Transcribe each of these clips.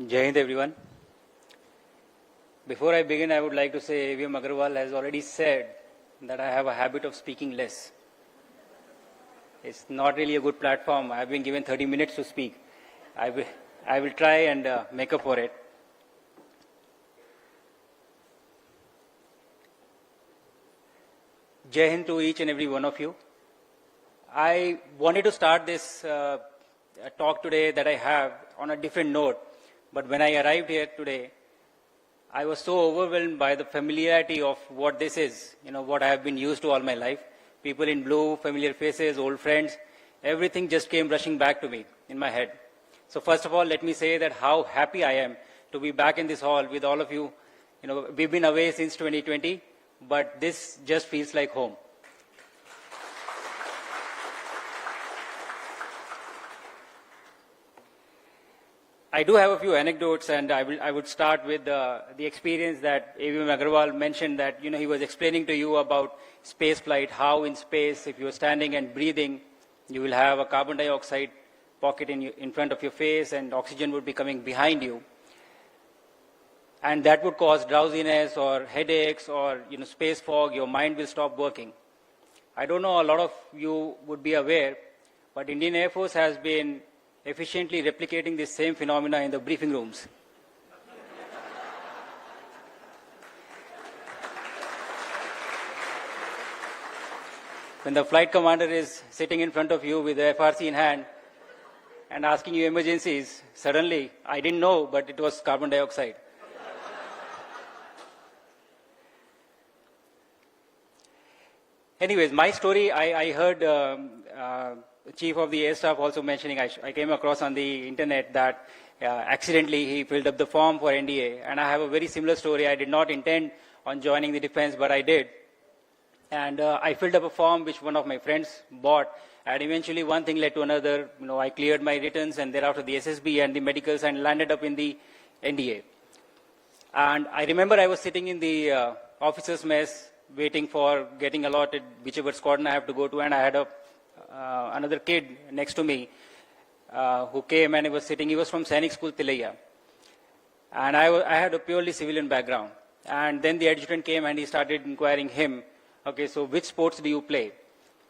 Jai Hind everyone. Before I begin, I would like to say AVM Agarwal has already said that I have a habit of speaking less. It's not really a good platform. I've been given 30 minutes to speak. I will try and make up for it. Jai Hind to each and every one of you. I wanted to start this talk today that I have on a different note, but when I arrived here today, I was so overwhelmed by the familiarity of what this is, what I have been used to all my life. People in blue, familiar faces, old friends, everything just came rushing back to me in my head. So first of all, let me say that how happy I am to be back in this hall with all of you. We've been away since 2020, but this just feels like home. I do have a few anecdotes, and I would start with the experience that AVM Agarwal mentioned, that he was explaining to you about space flight, how in space, if you are standing and breathing, you will have a carbon dioxide pocket in front of your face, and oxygen would be coming behind you. And that would cause drowsiness or headaches or space fog. Your mind will stop working. I don't know, a lot of you would be aware, but Indian Air Force has been efficiently replicating this same phenomena in the briefing rooms. When the flight commander is sitting in front of you with the FRC in hand and asking you emergencies, suddenly, I didn't know, but it was carbon dioxide. Anyways, my story, I heard Chief of the Air Staff also mentioning, I came across on the internet that accidentally he filled up the form for NDA, and I have a very similar story. I did not intend on joining the defense, but I did. And I filled up a form which one of my friends bought, and eventually one thing led to another. I cleared my returns, and thereafter the SSB and the medicals, and landed up in the NDA. And I remember I was sitting in the officers' mess, waiting for getting allotted whichever squadron I have to go to, and I had another kid next to me who came, and he was sitting. He was from Sainik School, Tilaiya. And I had a purely civilian background. And then the adjutant came and he started inquiring him, okay, so which sports do you play?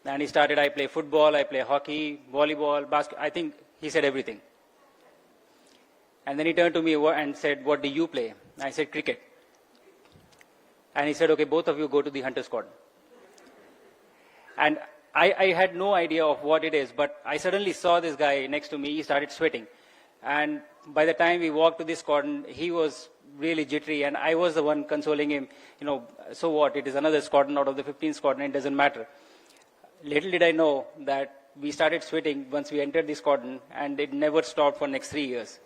And he started, I play football, I play hockey, volleyball, basketball. I think he said everything. And then he turned to me and said, what do you play? I said, cricket. And he said, okay, both of you go to the hunter squadron. And I had no idea of what it is, but I suddenly saw this guy next to me. He started sweating. And by the time we walked to this squadron, he was really jittery, and I was the one consoling him. So what? It is another squadron out of the 15th squadron. It doesn't matter. Little did I know that we started sweating once we entered the squadron, and it never stopped for the next 3 years.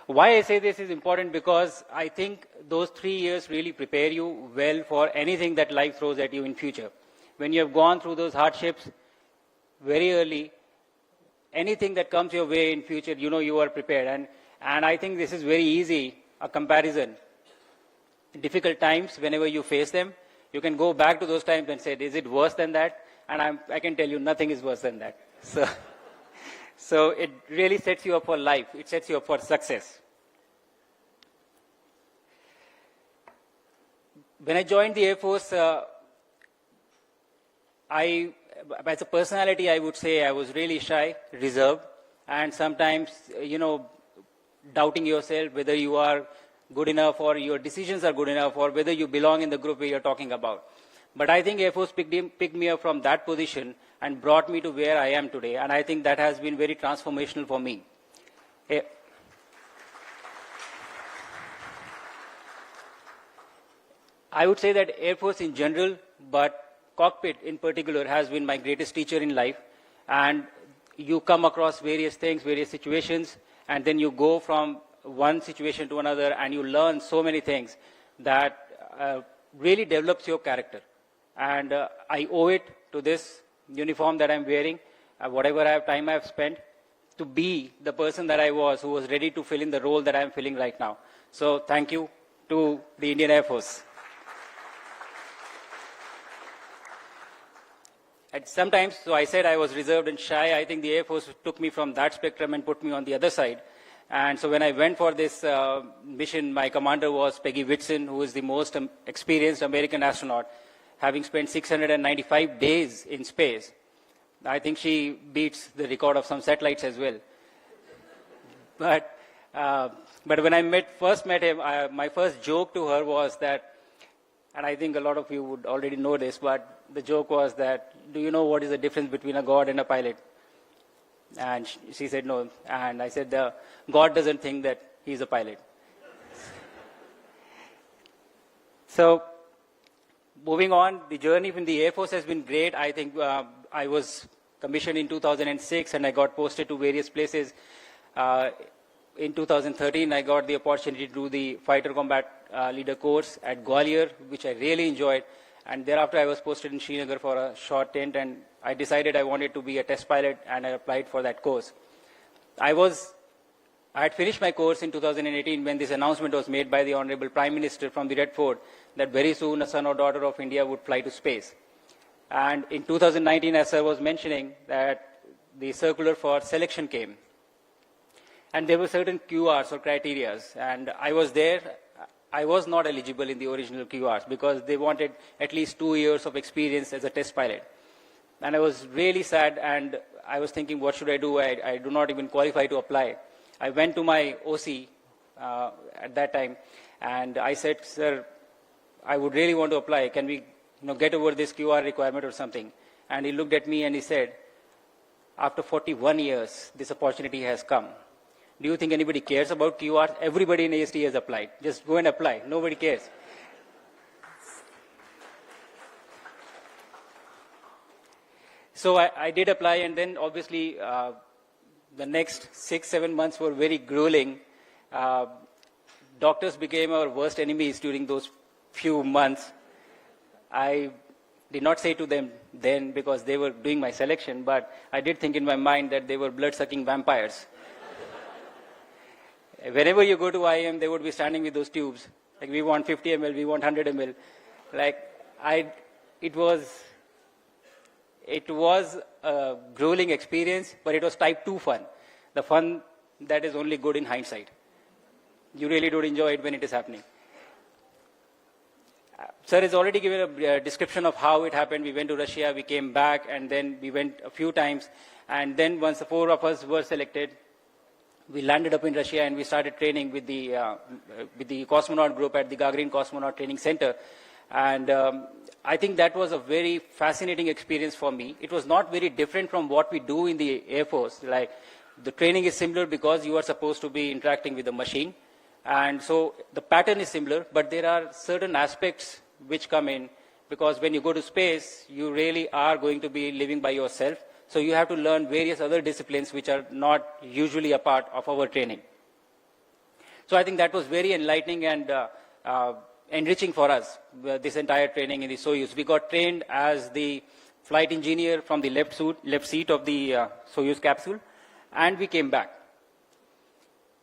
Why I say this is important, because I think those 3 years really prepare you well for anything that life throws at you in future. When you have gone through those hardships very early, anything that comes your way in future, you are prepared. And I think this is very easy, a comparison. Difficult times, whenever you face them, you can go back to those times and say, is it worse than that? And I can tell you, nothing is worse than that. So it really sets you up for life. It sets you up for success. When I joined the Air Force, as a personality, I would say I was really shy, reserved, and sometimes, doubting yourself whether you are good enough or your decisions are good enough or whether you belong in the group we are talking about. But I think Air Force picked me up from that position and brought me to where I am today, and I think that has been very transformational for me. I would say that Air Force in general, but cockpit in particular, has been my greatest teacher in life. And you come across various things, various situations, and then you go from one situation to another, and you learn so many things that really develops your character. And I owe it to this uniform that I'm wearing, whatever time I have spent, to be the person that I was, who was ready to fill in the role that I'm filling right now. So thank you to the Indian Air Force. And sometimes, so I said I was reserved and shy. I think the Air Force took me from that spectrum and put me on the other side. And so when I went for this mission, my commander was Peggy Whitson, who is the most experienced American astronaut, having spent 695 days in space. I think she beats the record of some satellites as well. But when I first met him, my first joke to her was that, and I think a lot of you would already know this, but the joke was that, do you know what is the difference between a god and a pilot? And she said no. And I said, God doesn't think that he's a pilot. So, moving on, the journey in the Air Force has been great. I think I was commissioned in 2006 and I got posted to various places. In 2013, I got the opportunity to do the Fighter Combat Leader course at Gwalior, which I really enjoyed. And thereafter, I was posted in Srinagar for a short stint, and I decided I wanted to be a test pilot, and I applied for that course. I had finished my course in 2018 when this announcement was made by the Honorable Prime Minister from the Red Fort that very soon a son or daughter of India would fly to space. And in 2019, as Sir was mentioning, that the circular for selection came. And there were certain QRs or criterias, and I was there. I was not eligible in the original QRs because they wanted at least 2 years of experience as a test pilot. And I was really sad, and I was thinking, what should I do? I do not even qualify to apply. I went to my OC at that time, and I said, sir, I would really want to apply. Can we get over this QR requirement or something? And he looked at me and he said, after 41 years, this opportunity has come. Do you think anybody cares about QRs? Everybody in AST has applied. Just go and apply. Nobody cares. So I did apply, and then obviously the next 6-7 months were very grueling. Doctors became our worst enemies during those few months. I did not say to them then because they were doing my selection, but I did think in my mind that they were blood-sucking vampires. Whenever you go to IIM, they would be standing with those tubes. Like, we want 50 ml, we want 100 ml. It was a grueling experience, but it was type 2 fun. The fun that is only good in hindsight. You really don't enjoy it when it is happening. Sir has already given a description of how it happened. We went to Russia, we came back, and then we went a few times. And then once the 4 of us were selected, we landed up in Russia and we started training with the cosmonaut group at the Gaganyaan Cosmonaut Training Center. And I think that was a very fascinating experience for me. It was not very different from what we do in the Air Force. Like, the training is similar because you are supposed to be interacting with the machine. And so the pattern is similar, but there are certain aspects which come in because when you go to space, you really are going to be living by yourself. So you have to learn various other disciplines which are not usually a part of our training. So I think that was very enlightening and enriching for us, this entire training in the Soyuz. We got trained as the flight engineer from the left seat of the Soyuz capsule, and we came back.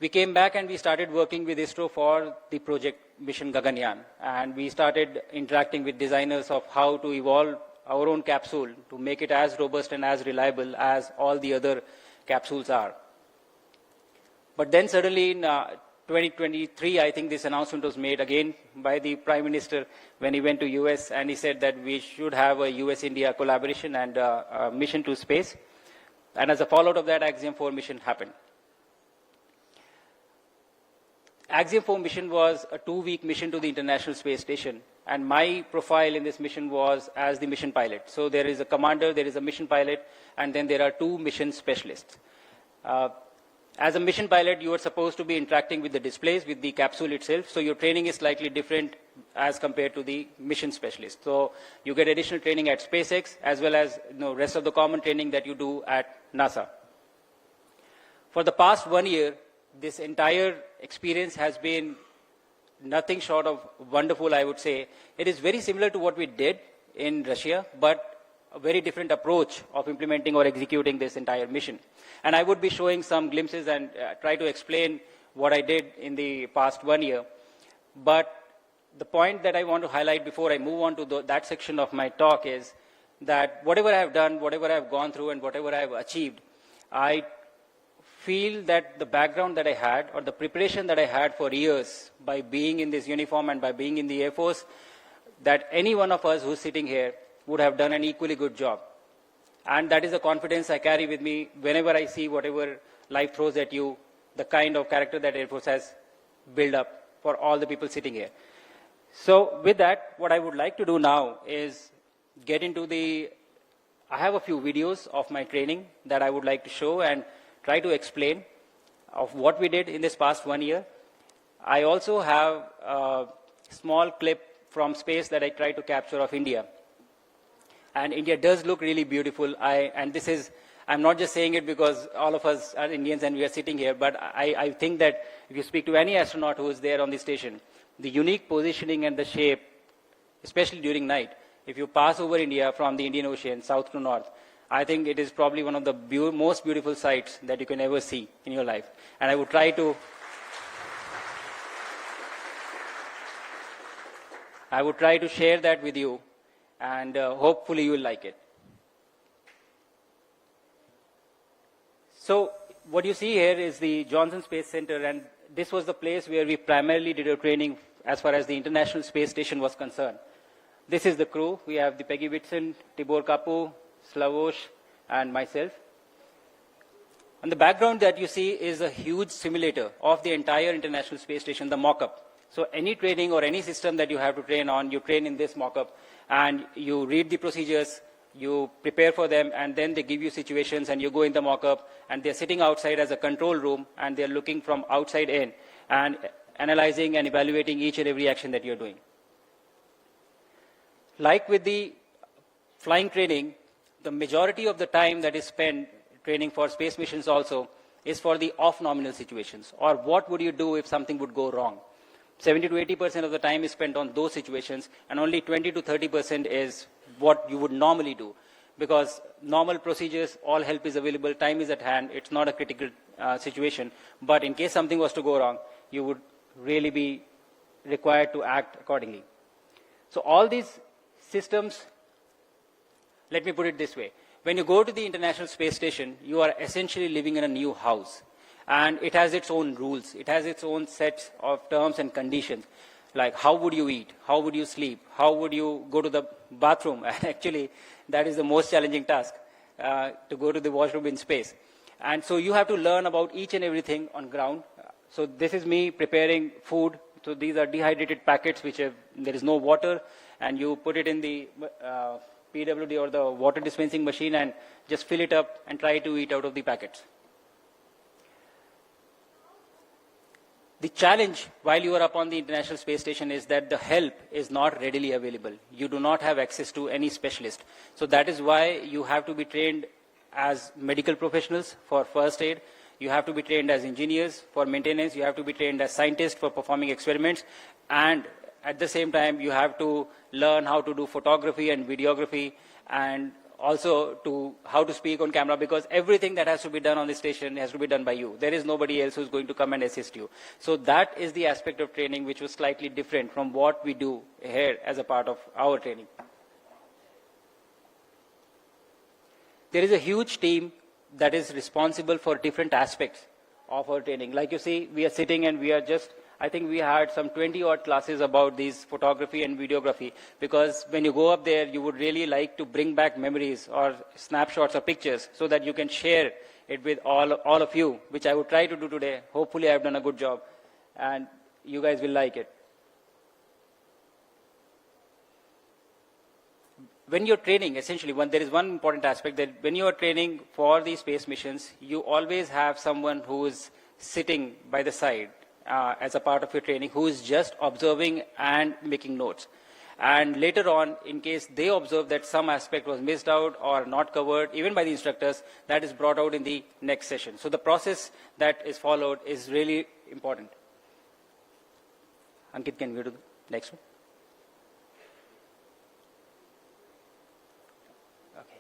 We came back and we started working with ISRO for the project mission Gaganyaan. And we started interacting with designers of how to evolve our own capsule to make it as robust and as reliable as all the other capsules are. But then suddenly in 2023, I think this announcement was made again by the Prime Minister when he went to US, and he said that we should have a US-India collaboration and a mission to space. And as a fallout of that, Axiom 4 mission happened. Axiom 4 mission was a 2-week mission to the International Space Station. And my profile in this mission was as the mission pilot. So there is a commander, there is a mission pilot, and then there are 2 mission specialists. As a mission pilot, you are supposed to be interacting with the displays, with the capsule itself. So your training is slightly different as compared to the mission specialist. So you get additional training at SpaceX as well as rest of the common training that you do at NASA. For the past 1 year, this entire experience has been nothing short of wonderful, I would say. It is very similar to what we did in Russia, but a very different approach of implementing or executing this entire mission. And I would be showing some glimpses and try to explain what I did in the past 1 year. But the point that I want to highlight before I move on to that section of my talk is that whatever I have done, whatever I have gone through, and whatever I have achieved, I feel that the background that I had or the preparation that I had for years by being in this uniform and by being in the Air Force, that any one of us who's sitting here would have done an equally good job. And that is the confidence I carry with me whenever I see whatever life throws at you, the kind of character that Air Force has built up for all the people sitting here. So with that, what I would like to do now is get into I have a few videos of my training that I would like to show and try to explain of what we did in this past 1 year. I also have a small clip from space that I try to capture of India. And India does look really beautiful. I'm not just saying it because all of us are Indians and we are sitting here, but I think that if you speak to any astronaut who is there on the station, the unique positioning and the shape, especially during night, if you pass over India from the Indian Ocean, south to north, I think it is probably one of the most beautiful sights that you can ever see in your life. And I would try to share that with you, and hopefully you will like it. So what you see here is the Johnson Space Center, and this was the place where we primarily did our training as far as the International Space Station was concerned. This is the crew. We have the Peggy Whitson, Tibor Kapu, Slavosh, and myself. And the background that you see is a huge simulator of the entire International Space Station, the mock-up. So any training or any system that you have to train on, you train in this mock-up, and you read the procedures, you prepare for them, and then they give you situations, and you go in the mock-up, and they're sitting outside as a control room, and they're looking from outside in, and analyzing and evaluating each and every action that you're doing. Like with the flying training, the majority of the time that is spent training for space missions also is for the off-nominal situations, or what would you do if something would go wrong. 70 to 80% of the time is spent on those situations, and only 20 to 30% is what you would normally do. Because normal procedures, all help is available, time is at hand, it's not a critical situation. But in case something was to go wrong, you would really be required to act accordingly. So all these systems, let me put it this way. When you go to the International Space Station, you are essentially living in a new house. And it has its own rules. It has its own sets of terms and conditions. Like how would you eat? How would you sleep? How would you go to the bathroom? Actually, that is the most challenging task, to go to the washroom in space. And so you have to learn about each and everything on ground. So this is me preparing food. So these are dehydrated packets there is no water, and you put it in the PWD or the water dispensing machine and just fill it up and try to eat out of the packets. The challenge while you are up on the International Space Station is that the help is not readily available. You do not have access to any specialist. So that is why you have to be trained as medical professionals for first aid. You have to be trained as engineers for maintenance. You have to be trained as scientists for performing experiments. And at the same time, you have to learn how to do photography and videography, and also how to speak on camera, because everything that has to be done on the station has to be done by you. There is nobody else who's going to come and assist you. So that is the aspect of training which was slightly different from what we do here as a part of our training. There is a huge team that is responsible for different aspects of our training. Like you see, we are sitting and I think we had some 20 odd classes about these photography and videography, because when you go up there, you would really like to bring back memories or snapshots or pictures so that you can share it with all of you, which I would try to do today. Hopefully I've done a good job and you guys will like it. When you're training, essentially, there is one important aspect, that when you are training for these space missions, you always have someone who is sitting by the side as a part of your training, who is just observing and making notes. And later on, in case they observe that some aspect was missed out or not covered, even by the instructors, that is brought out in the next session. So the process that is followed is really important. Ankit, can we go to the next one? Okay.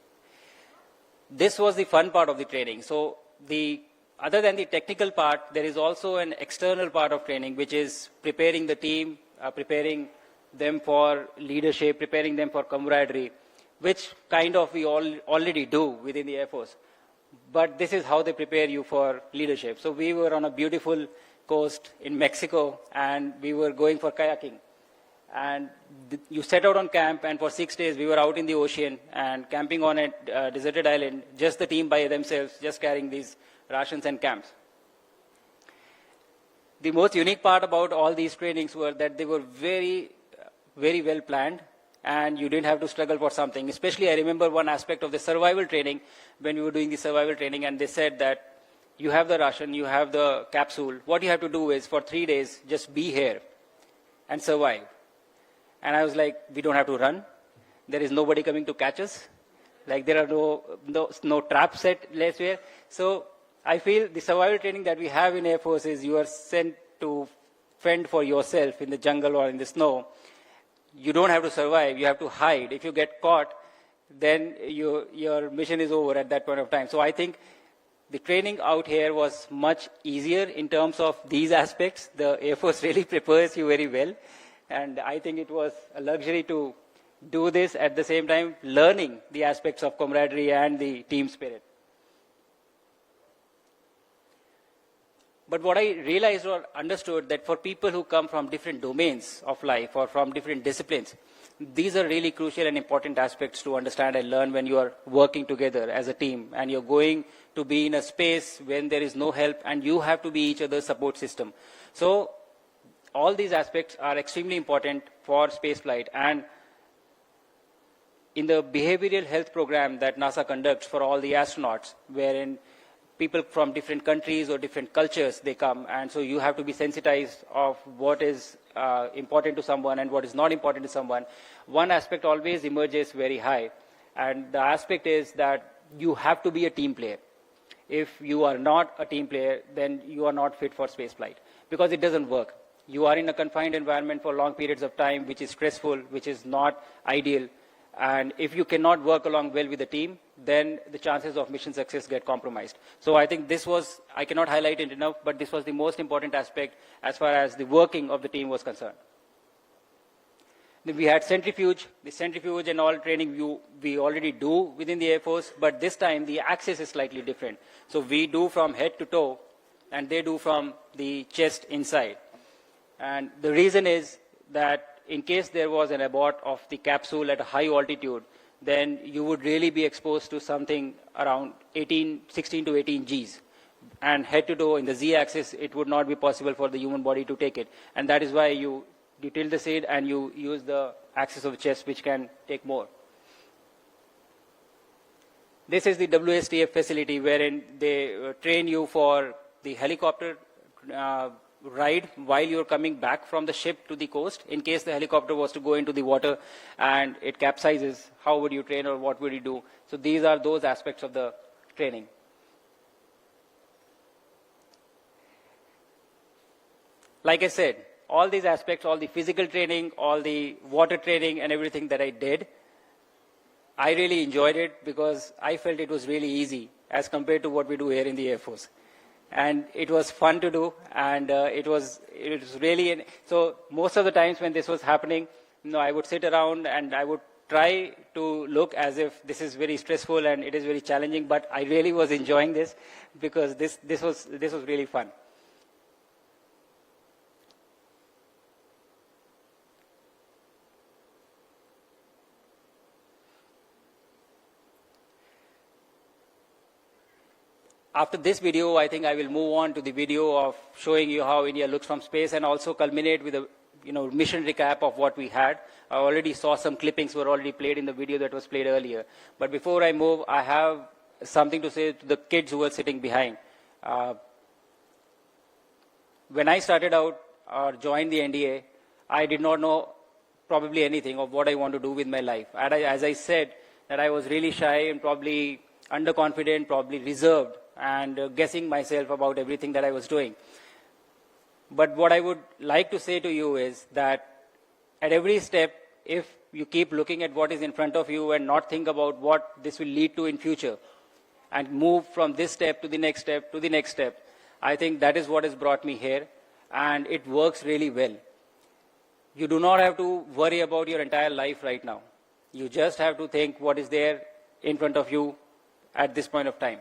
This was the fun part of the training. So other than the technical part, there is also an external part of training, which is preparing the team, preparing them for leadership, preparing them for camaraderie, which kind of we all already do within the Air Force. but this is how they prepare you for leadership. So we were on a beautiful coast in Mexico, and we were going for kayaking. And you set out on camp, and for 6 days we were out in the ocean and camping on a deserted island, just the team by themselves, just carrying these rations and camps. The most unique part about all these trainings were that they were very, very well planned, and you didn't have to struggle for something. Especially I remember one aspect of the survival training, when we were doing the survival training, and they said that you have the ration, you have the capsule. What you have to do is for 3 days, just be here and survive. And I was like, we don't have to run. There is nobody coming to catch us. Like there are no trap set elsewhere. So I feel the survival training that we have in Air Force is you are sent to fend for yourself in the jungle or in the snow. You don't have to survive, you have to hide. If you get caught, then your mission is over at that point of time. So I think the training out here was much easier in terms of these aspects. The Air Force really prepares you very well. And I think it was a luxury to do this at the same time, learning the aspects of camaraderie and the team spirit. But what I realized or understood that for people who come from different domains of life or from different disciplines, these are really crucial and important aspects to understand and learn when you are working together as a team and you're going to be in a space when there is no help and you have to be each other's support system. So all these aspects are extremely important for spaceflight. And in the behavioral health program that NASA conducts for all the astronauts, wherein people from different countries or different cultures, they come, and so you have to be sensitized of what is important to someone and what is not important to someone. One aspect always emerges very high, and the aspect is that you have to be a team player. If you are not a team player, then you are not fit for spaceflight, because it doesn't work. You are in a confined environment for long periods of time, which is stressful, which is not ideal. And if you cannot work along well with the team, then the chances of mission success get compromised. So I think this was, I cannot highlight it enough, but this was the most important aspect as far as the working of the team was concerned. Then we had centrifuge. The centrifuge and all training we already do within the Air Force, but this time the axis is slightly different. So we do from head to toe, and they do from the chest inside. And the reason is that in case there was an abort of the capsule at a high altitude, then you would really be exposed to something around 16 to 18 Gs. And head to toe in the Z-axis, it would not be possible for the human body to take it. And that is why you tilt the seat and you use the axis of the chest, which can take more. This is the WSTF facility wherein they train you for the helicopter ride while you're coming back from the ship to the coast. In case the helicopter was to go into the water and it capsizes, how would you train or what would you do? So these are those aspects of the training. Like I said, all these aspects, all the physical training, all the water training and everything that I did, I really enjoyed it because I felt it was really easy as compared to what we do here in the Air Force. And it was fun to do, and it was really, so most of the times when this was happening, I would sit around and I would try to look as if this is very stressful and it is very challenging, but I really was enjoying this because this was really fun. After this video, I think I will move on to the video of showing you how India looks from space and also culminate with a mission recap of what we had. I already saw some clippings were already played in the video that was played earlier. But before I move, I have something to say to the kids who are sitting behind. When I started out or joined the NDA, I did not know probably anything of what I want to do with my life. And as I said, that I was really shy and probably underconfident, probably reserved, and guessing myself about everything that I was doing. But what I would like to say to you is that at every step, if you keep looking at what is in front of you and not think about what this will lead to in future, and move from this step to the next step to the next step, I think that is what has brought me here, and it works really well. You do not have to worry about your entire life right now. You just have to think what is there in front of you at this point of time.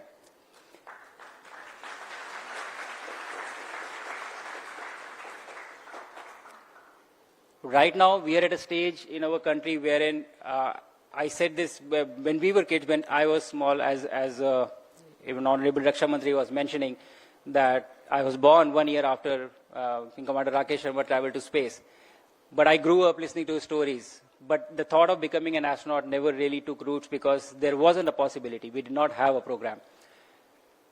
Right now, we are at a stage in our country wherein I said this when we were kids, when I was small, as even Honorable Raksha Mantri was mentioning, that I was born 1 year after Commander Rakesh Sharma traveled to space. But I grew up listening to his stories. But the thought of becoming an astronaut never really took roots because there wasn't a possibility. We did not have a program.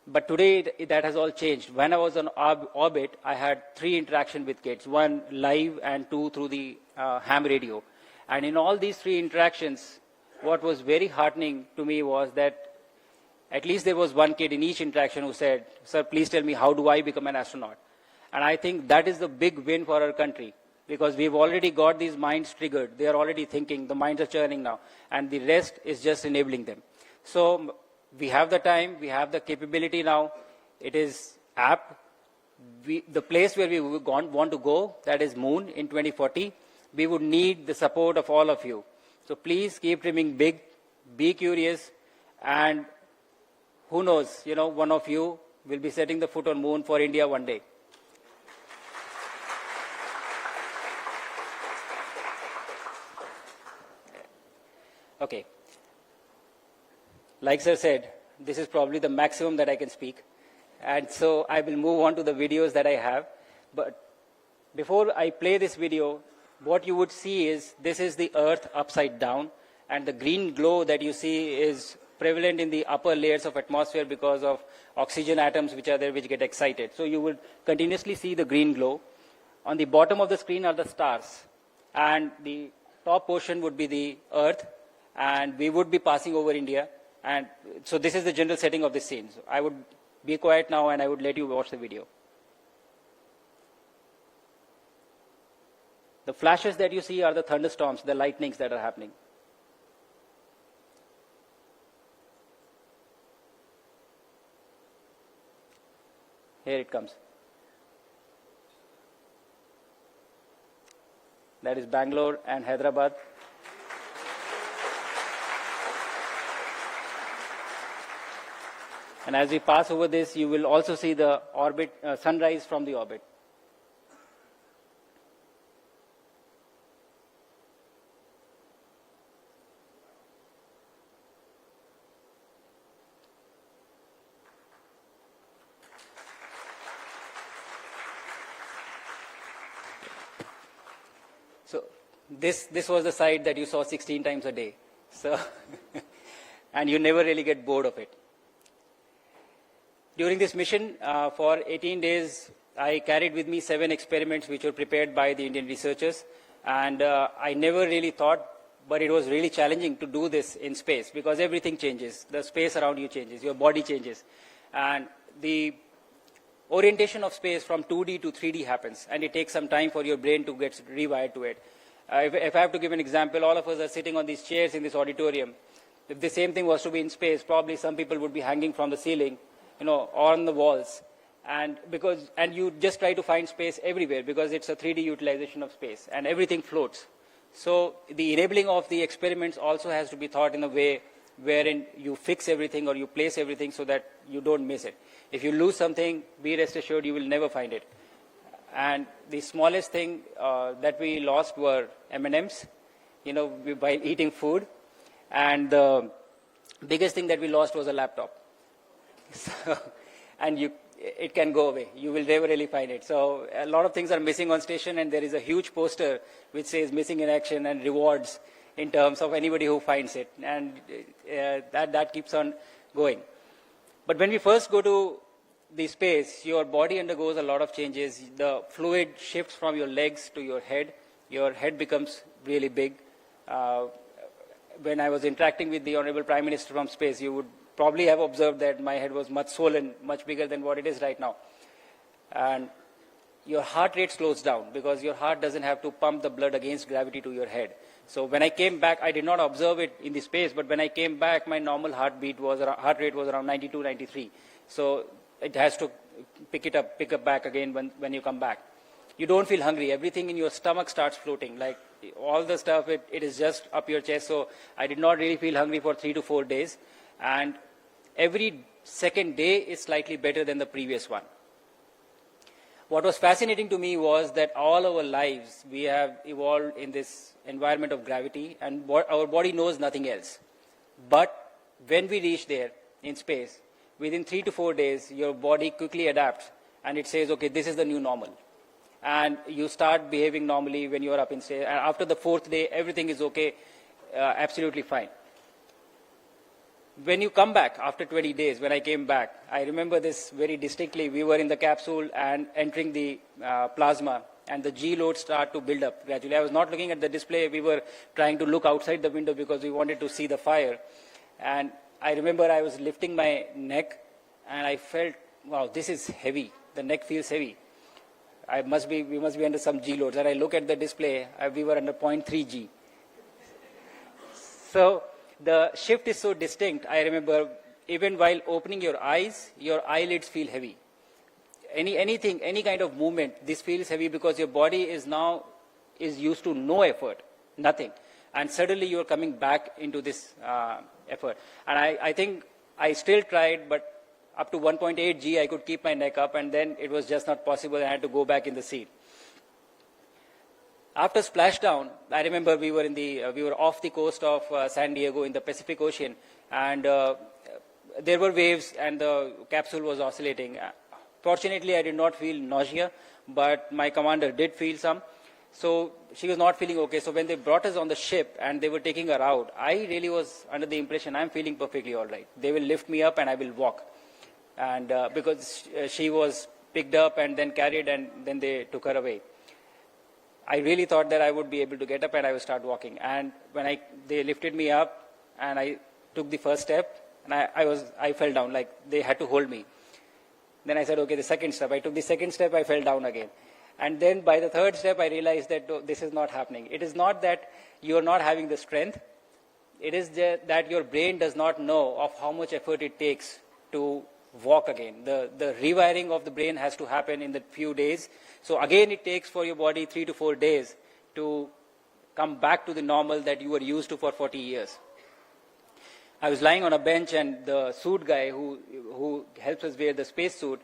But today, that has all changed. When I was on orbit, I had 3 interactions with kids, 1 live and 2 through the ham radio. And in all these 3 interactions, what was very heartening to me was that at least there was 1 kid in each interaction who said, "Sir, please tell me, how do I become an astronaut?" And I think that is the big win for our country, because we've already got these minds triggered. They are already thinking, the minds are churning now, and the rest is just enabling them. So we have the time, we have the capability now. It is apt. The place where we want to go, that is Moon in 2040, we would need the support of all of you. So please keep dreaming big, be curious, and who knows, one of you will be setting the foot on Moon for India one day. Okay. Like sir said, this is probably the maximum that I can speak. And so I will move on to the videos that I have. But before I play this video, what you would see is this is the Earth upside down. And the green glow that you see is prevalent in the upper layers of atmosphere because of oxygen atoms which are there which get excited. So you would continuously see the green glow. On the bottom of the screen are the stars. And the top portion would be the Earth. And we would be passing over India. And so this is the general setting of the scene. So I would be quiet now and I would let you watch the video. The flashes that you see are the thunderstorms, the lightnings that are happening. Here it comes. That is Bangalore and Hyderabad. And as we pass over this, you will also see the orbit, sunrise from the orbit. So this was the sight that you saw 16 times a day. So and you never really get bored of it. During this mission, for 18 days, I carried with me 7 experiments which were prepared by the Indian researchers. And I never really thought, but it was really challenging to do this in space because everything changes. The space around you changes, your body changes. And the orientation of space from 2D to 3D happens. And it takes some time for your brain to get rewired to it. If I have to give an example, all of us are sitting on these chairs in this auditorium. If the same thing was to be in space, probably some people would be hanging from the ceiling, on the walls, and you just try to find space everywhere because it's a 3D utilization of space and everything floats. So the enabling of the experiments also has to be thought in a way wherein you fix everything or you place everything so that you don't miss it. If you lose something, be rest assured you will never find it. And the smallest thing that we lost were M&Ms, by eating food, and the biggest thing that we lost was a laptop. So, and it can go away. You will never really find it. So a lot of things are missing on station, and there is a huge poster which says missing in action and rewards in terms of anybody who finds it. And that keeps on going. But when we first go to the space, your body undergoes a lot of changes. The fluid shifts from your legs to your head. Your head becomes really big. When I was interacting with the Honorable Prime Minister from space, you would probably have observed that my head was much swollen, much bigger than what it is right now. And your heart rate slows down because your heart doesn't have to pump the blood against gravity to your head. So when I came back, I did not observe it in the space, but when I came back, my normal heart rate was around 92, 93. So it has to pick up back again when you come back. You don't feel hungry. Everything in your stomach starts floating. Like all the stuff, it is just up your chest. So I did not really feel hungry for 3 to 4 days. And every second day is slightly better than the previous one. What was fascinating to me was that all our lives we have evolved in this environment of gravity, and our body knows nothing else. But when we reach there in space, within 3 to 4 days, your body quickly adapts and it says, okay, this is the new normal. And you start behaving normally when you are up in space. And after the 4th day, everything is okay, absolutely fine. When you come back after 20 days, when I came back, I remember this very distinctly. We were in the capsule and entering the plasma, and the G load started to build up gradually. I was not looking at the display. We were trying to look outside the window because we wanted to see the fire. And I remember I was lifting my neck, and I felt, wow, this is heavy. The neck feels heavy. We must be under some G loads. And I look at the display, we were under 0.3 G. So the shift is so distinct. I remember even while opening your eyes, your eyelids feel heavy. Any kind of movement, this feels heavy because your body is used to no effort, nothing. And suddenly you're coming back into this effort. And I think I still tried, but up to 1.8 G, I could keep my neck up, and then it was just not possible. I had to go back in the seat. After splashdown, I remember we were off the coast of San Diego in the Pacific Ocean, and there were waves, and the capsule was oscillating. Fortunately, I did not feel nausea, but my commander did feel some. So she was not feeling okay. So when they brought us on the ship and they were taking her out, I really was under the impression I'm feeling perfectly all right. They will lift me up and I will walk. And because she was picked up and then carried, and then they took her away. I really thought that I would be able to get up and I would start walking. And when they lifted me up and I took the first step, and I fell down, like they had to hold me. Then I said, okay, the second step. I took the second step, I fell down again. And then by the third step, I realized that this is not happening. It is not that you are not having the strength. It is that your brain does not know of how much effort it takes to walk again. The rewiring of the brain has to happen in the few days. So again, it takes for your body 3 to 4 days to come back to the normal that you were used to for 40 years. I was lying on a bench, and the suit guy who helps us wear the space suit,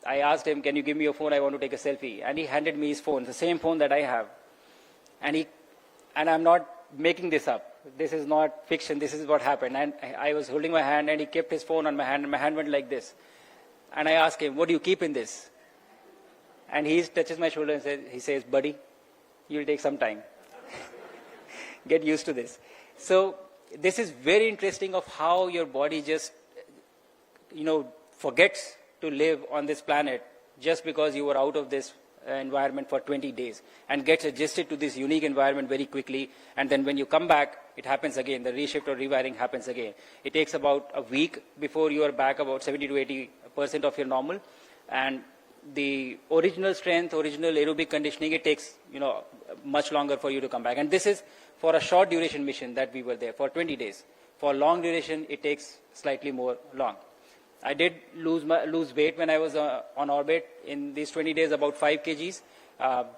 I asked him, can you give me your phone? I want to take a selfie. And he handed me his phone, the same phone that I have. And I'm not making this up. This is not fiction. This is what happened. And I was holding my hand, and he kept his phone on my hand, and my hand went like this. And I asked him, what do you keep in this? And he touches my shoulder and he says, buddy, you'll take some time. Get used to this. So this is very interesting of how your body just, forgets to live on this planet just because you were out of this environment for 20 days and gets adjusted to this unique environment very quickly. And then when you come back, it happens again. The reshift or rewiring happens again. It takes about a week before you are back about 70 to 80% of your normal. And the original strength, original aerobic conditioning, it takes, much longer for you to come back. And this is for a short duration mission that we were there for 20 days. For long duration, it takes slightly more long. I did lose weight when I was on orbit in these 20 days, about 5 kgs,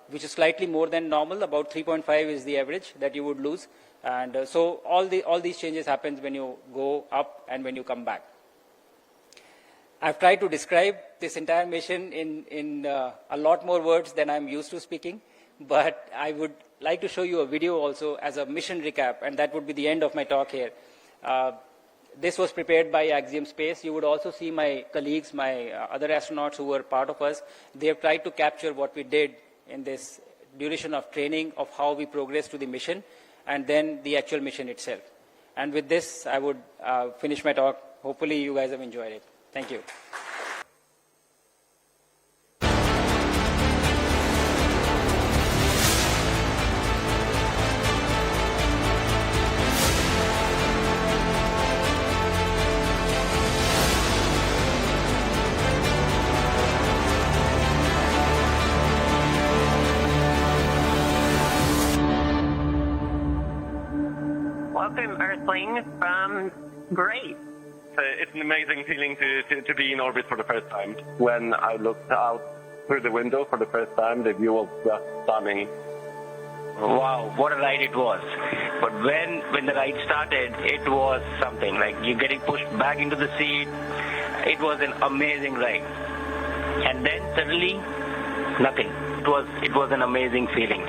which is slightly more than normal. About 3.5 is the average that you would lose. And so all these changes happen when you go up and when you come back. I've tried to describe this entire mission in a lot more words than I'm used to speaking, but I would like to show you a video also as a mission recap, and that would be the end of my talk here. This was prepared by Axiom Space. You would also see my colleagues, my other astronauts who were part of us. They have tried to capture what we did in this duration of training, of how we progressed to the mission, and then the actual mission itself. And with this, I would finish my talk. Hopefully, you guys have enjoyed it. Thank you. Welcome, Earthlings, from Great. It's an amazing feeling to be in orbit for the first time. When I looked out through the window for the first time, the view was just stunning. Wow, what a ride it was. But when the ride started, it was something. Like you're getting pushed back into the seat. It was an amazing ride. And then suddenly nothing. It was an amazing feeling.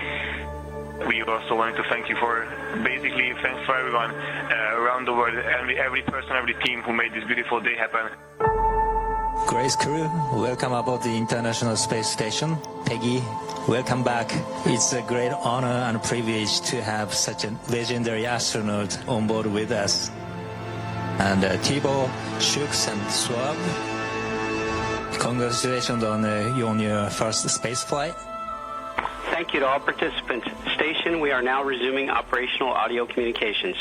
We also wanted to thank you for basically thanks for everyone around the world, every person, every team who made this beautiful day happen. Grace crew, welcome aboard the International Space Station. Peggy, welcome back. It's a great honor and privilege to have such a legendary astronaut on board with us. And Thibaut, Shukla and Swab, congratulations on your first space flight. Thank you to all participants. Station, we are now resuming operational audio communications.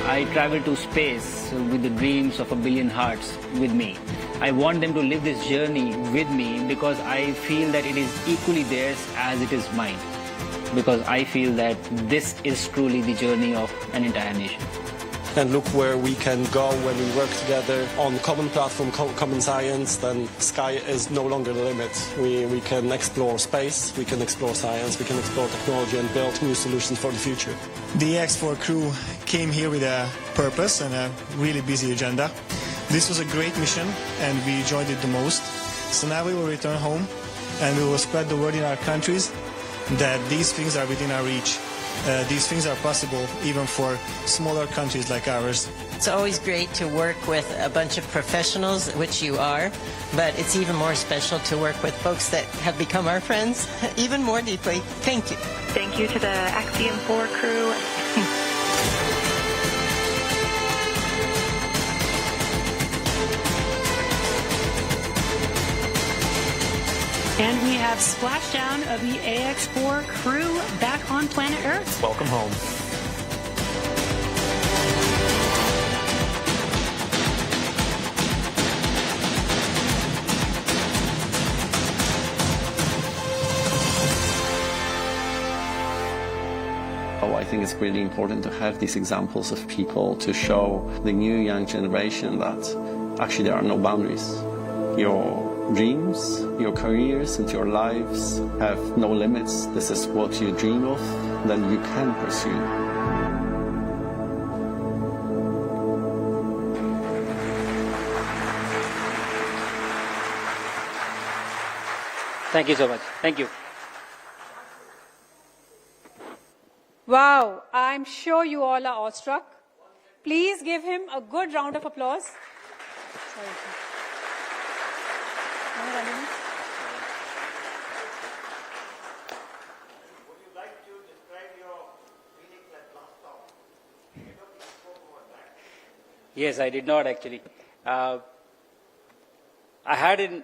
I travel to space with the dreams of a billion hearts with me. I want them to live this journey with me because I feel that it is equally theirs as it is mine. Because I feel that this is truly the journey of an entire nation. And look where we can go when we work together on common platform, common science, then sky is no longer the limit. We can explore space, we can explore science, we can explore technology and build new solutions for the future. The X4 crew came here with a purpose and a really busy agenda. This was a great mission and we enjoyed it the most. So now we will return home and we will spread the word in our countries that these things are within our reach. These things are possible even for smaller countries like ours. It's always great to work with a bunch of professionals, which you are, but it's even more special to work with folks that have become our friends even more deeply. Thank you. Thank you to the Axiom 4 crew. And we have splashdown of the AX4 crew back on planet Earth. Welcome home. I think it's really important to have these examples of people to show the new young generation that actually there are no boundaries. Your dreams, your careers, and your lives have no limits. This is what you dream of, then you can pursue. Thank you so much. Thank you. Wow, I'm sure you all are awestruck. Please give him a good round of applause. Sorry. Yes, I did not actually. I had an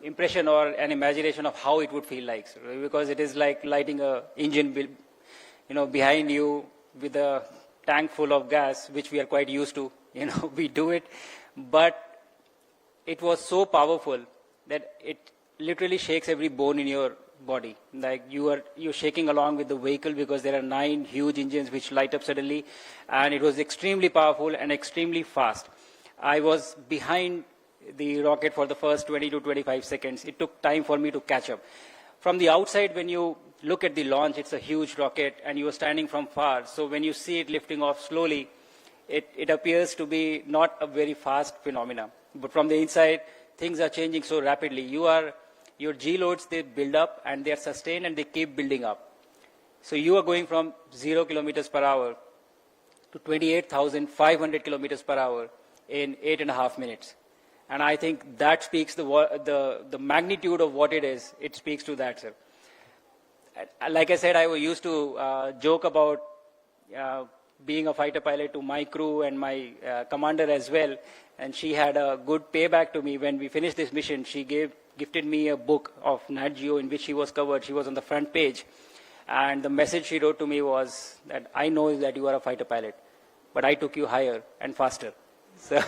impression or an imagination of how it would feel like, because it is like lighting a engine, behind you with a tank full of gas, which we are quite used to. We do it, but it was so powerful that it literally shakes every bone in your body. Like you're shaking along with the vehicle because there are 9 huge engines which light up suddenly, and it was extremely powerful and extremely fast. I was behind the rocket for the first 20 to 25 seconds. It took time for me to catch up. From the outside, when you look at the launch, it's a huge rocket and you are standing from far. So when you see it lifting off slowly, it appears to be not a very fast phenomenon. But from the inside, things are changing so rapidly. Your G loads, they build up and they are sustained and they keep building up. So you are going from 0 kilometers per hour to 28,500 kilometers per hour in 8.5 minutes. And I think that speaks the magnitude of what it is. It speaks to that, sir. Like I said, I used to joke about being a fighter pilot to my crew and my commander as well. And she had a good payback to me. When we finished this mission, she gifted me a book of Nat Geo in which she was covered. She was on the front page. And the message she wrote to me was that I know that you are a fighter pilot, but I took you higher and faster. So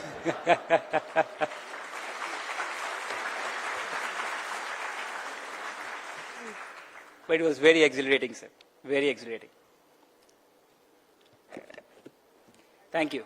but it was very exhilarating, sir. Very exhilarating. Thank you.